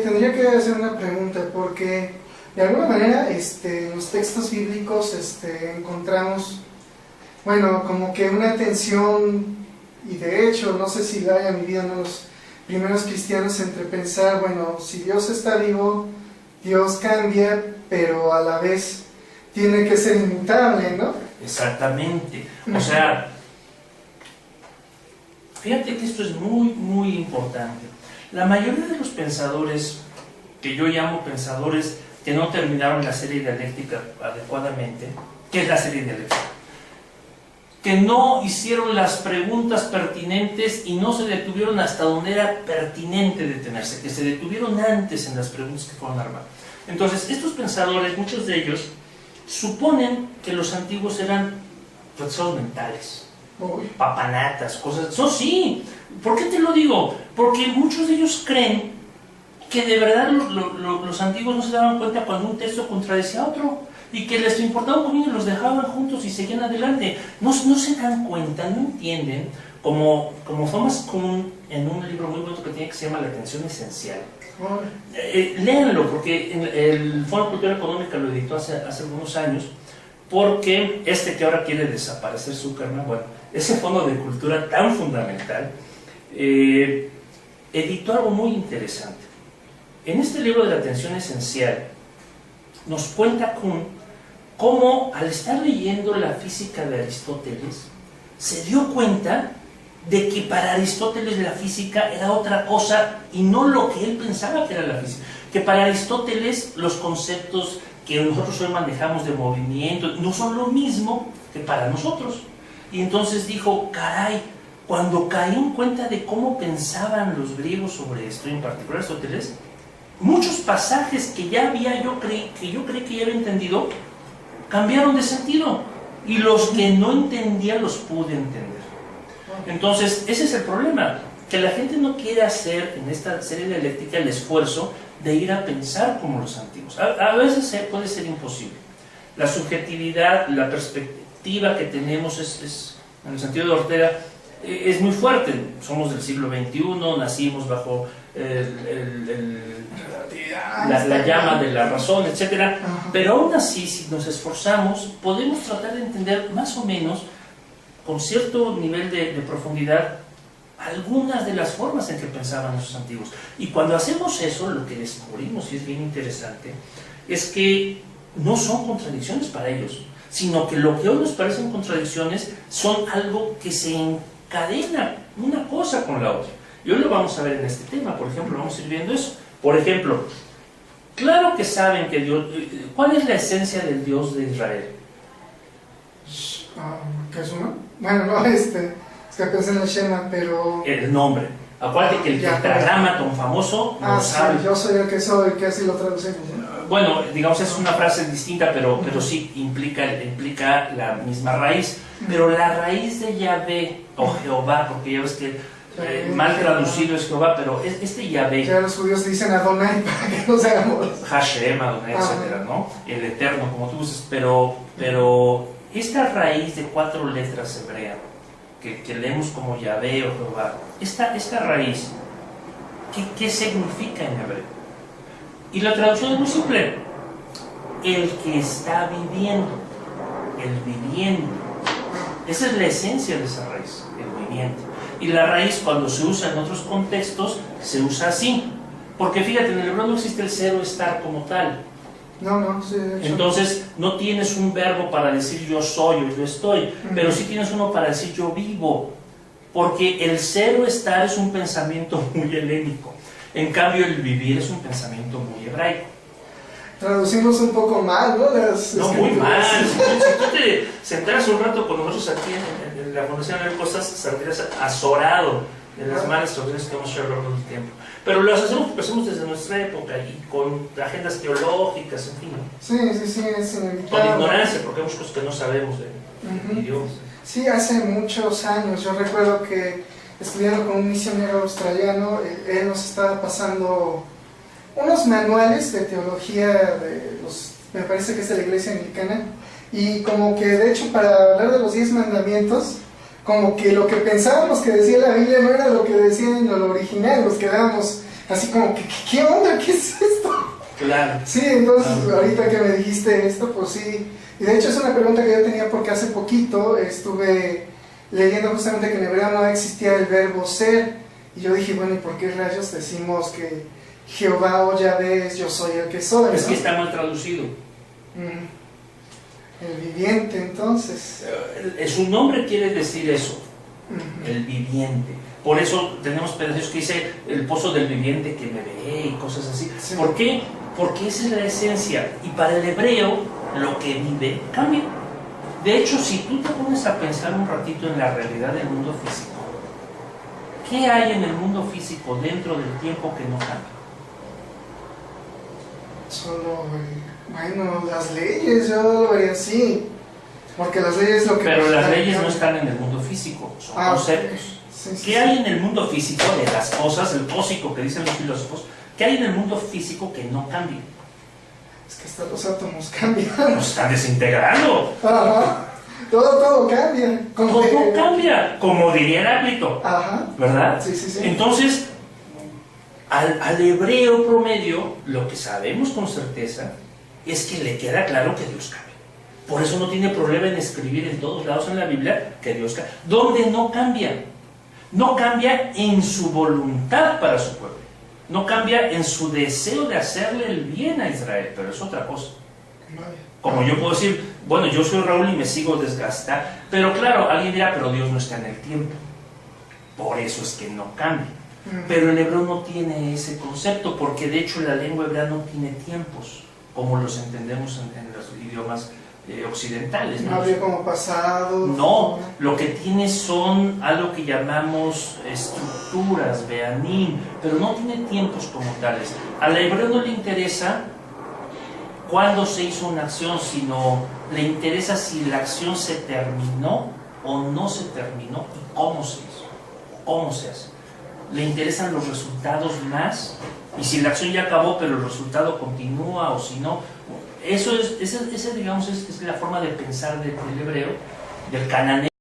Tendría que hacer una pregunta, porque de alguna manera en los textos bíblicos encontramos, bueno, como que una tensión, y de hecho, no sé si la hayan vivido los primeros cristianos, entre pensar, bueno, si Dios está vivo, Dios cambia, pero a la vez tiene que ser inmutable, ¿no? Exactamente. O sea, fíjate que esto es muy, muy importante. La mayoría de los pensadores, que yo llamo pensadores que no terminaron la serie dialéctica adecuadamente, ¿qué es la serie dialéctica? Que no hicieron las preguntas pertinentes y no se detuvieron hasta donde era pertinente detenerse, que se detuvieron antes en las preguntas que fueron armadas. Entonces, estos pensadores, muchos de ellos, suponen que los antiguos eran retrasados mentales, papanatas, cosas. Eso sí. ¿Por qué te lo digo? Porque muchos de ellos creen que de verdad los antiguos no se daban cuenta cuando un texto contradecía a otro, y que les importaba un comino y los dejaban juntos y seguían adelante. No se dan cuenta, no entienden, como Thomas Kuhn, en un libro muy bueno que tiene, que se llama La Atención Esencial. Léanlo, porque el Fondo de Cultura Económica lo editó hace algunos años, porque que ahora quiere desaparecer Zuckerman, bueno, ese fondo de cultura tan fundamental, editó algo muy interesante. En este libro de La Atención Esencial nos cuenta Kuhn cómo, al estar leyendo la física de Aristóteles, se dio cuenta de que para Aristóteles la física era otra cosa y no lo que él pensaba que era la física. Que para Aristóteles los conceptos que nosotros hoy manejamos de movimiento no son lo mismo que para nosotros. Y entonces dijo, caray, cuando caí en cuenta de cómo pensaban los griegos sobre esto, y en particular Aristóteles, muchos pasajes que ya yo creí que ya había entendido, cambiaron de sentido, y los que no entendía los pude entender. Entonces, ese es el problema, que la gente no quiere hacer en esta serie dialéctica el esfuerzo de ir a pensar como los antiguos. A veces puede ser imposible. La subjetividad, la perspectiva que tenemos en el sentido de Ortega, es muy fuerte. Somos del siglo XXI, nacimos bajo la llama de la razón, etc. Pero aún así, si nos esforzamos, podemos tratar de entender más o menos, con cierto nivel de profundidad, algunas de las formas en que pensaban esos antiguos. Y cuando hacemos eso, lo que descubrimos, y es bien interesante, es que no son contradicciones para ellos, sino que lo que hoy nos parecen contradicciones son algo que se encadena una cosa con la otra. Y hoy lo vamos a ver en este tema. Por ejemplo, vamos a ir viendo eso. Por ejemplo, claro que saben que Dios... ¿Cuál es la esencia del Dios de Israel? ¿Qué es uno? Bueno, no, es que pensé en el Shema, pero... El nombre. Acuérdate que el tetragrama famoso no sabe. Sí, yo soy el que soy, que así lo traducimos, ¿no? Bueno, digamos, es una frase distinta, pero sí implica la misma raíz. Pero la raíz de Yahvé, o Jehová, porque ya ves que mal traducido es Jehová, pero Yahvé... Ya los judíos dicen Adonai para que no se hagamos. Hashem, Adonai, etcétera, ¿no? El Eterno, como tú dices, pero esta raíz de 4 letras hebreas, que leemos como Yahvé o Jehová, esta raíz, ¿qué significa en hebreo? Y la traducción es muy simple: el que está viviendo, el viviendo. Esa es la esencia de esa raíz, el viviente. Y la raíz, cuando se usa en otros contextos, se usa así. Porque fíjate, en el hebreo no existe el cero estar como tal. No, sí, de hecho. Entonces, no tienes un verbo para decir yo soy o yo estoy, pero sí tienes uno para decir yo vivo. Porque el cero estar es un pensamiento muy helénico. En cambio, el vivir es un pensamiento muy hebraico. Traducimos un poco mal, ¿no? No, muy mal. Si tú te sentaras un rato con nosotros aquí en la Fundación de Cosas, saldrías azorado de las malas traducciones que hemos hecho a lo largo del tiempo. Pero las hacemos porque hacemos desde nuestra época y con agendas teológicas, en fin. Sí, es inevitable. Con ignorancia, porque hay muchas cosas que no sabemos de idiomas. Sí, hace muchos años. Yo recuerdo que estudiando con un misionero australiano, él nos estaba pasando unos manuales de teología me parece que es de la iglesia anglicana, y como que de hecho para hablar de los 10 mandamientos, como que lo que pensábamos que decía la Biblia no era lo que decía en lo original, nos quedábamos así como que, ¿qué onda? ¿Qué es esto? Claro. Sí, entonces ahorita que me dijiste esto, pues sí. Y de hecho es una pregunta que yo tenía porque hace poquito estuve leyendo justamente que en hebreo no existía el verbo ser. Y yo dije, bueno, ¿y por qué rayos decimos que Jehová o Yahvé es yo soy el que soy? Es ¿no? que está mal traducido. El viviente, entonces. Su nombre quiere decir eso, Ujú. el viviente. Por eso tenemos pedazos que dice el pozo del viviente que me ve y cosas así. Sí. ¿Por qué? Porque esa es la esencia. Y para el hebreo, lo que vive cambia. De hecho, si tú te pones a pensar un ratito en la realidad del mundo físico, ¿qué hay en el mundo físico dentro del tiempo que no cambia? Solo, bueno, las leyes, yo lo vería así. Porque las leyes lo que... Pero las leyes no cambian. están en el mundo físico, son conceptos. Sí, sí, ¿Qué hay en el mundo físico de las cosas, el cósico que dicen los filósofos? ¿Qué hay en el mundo físico que no cambia? Es que hasta los átomos cambian. Nos están desintegrando. Ajá. Todo cambia. Todo cambia, como diría Heráclito, Ajá. ¿verdad? Sí, sí, sí. Entonces, al hebreo promedio, lo que sabemos con certeza es que le queda claro que Dios cambia. Por eso no tiene problema en escribir en todos lados en la Biblia que Dios cambia. ¿Dónde no cambia? No cambia en su voluntad para su pueblo. No cambia en su deseo de hacerle el bien a Israel, pero es otra cosa. Vale. Como yo puedo decir, bueno, yo soy Raúl y me sigo desgastando, pero claro, alguien dirá, pero Dios no está en el tiempo. Por eso es que no cambia. Pero el hebreo no tiene ese concepto, porque de hecho la lengua hebrea no tiene tiempos, como los entendemos en los idiomas occidentales. No habría como pasado. No, lo que tiene son algo que llamamos estructuras, beanim, pero no tiene tiempos como tales. Al hebreo no le interesa cuándo se hizo una acción, sino le interesa si la acción se terminó o no se terminó y cómo se hizo, cómo se hace. Le interesan los resultados más, y si la acción ya acabó pero el resultado continúa o si no. Eso es, esa digamos, es la forma de pensar del hebreo, del cananeo.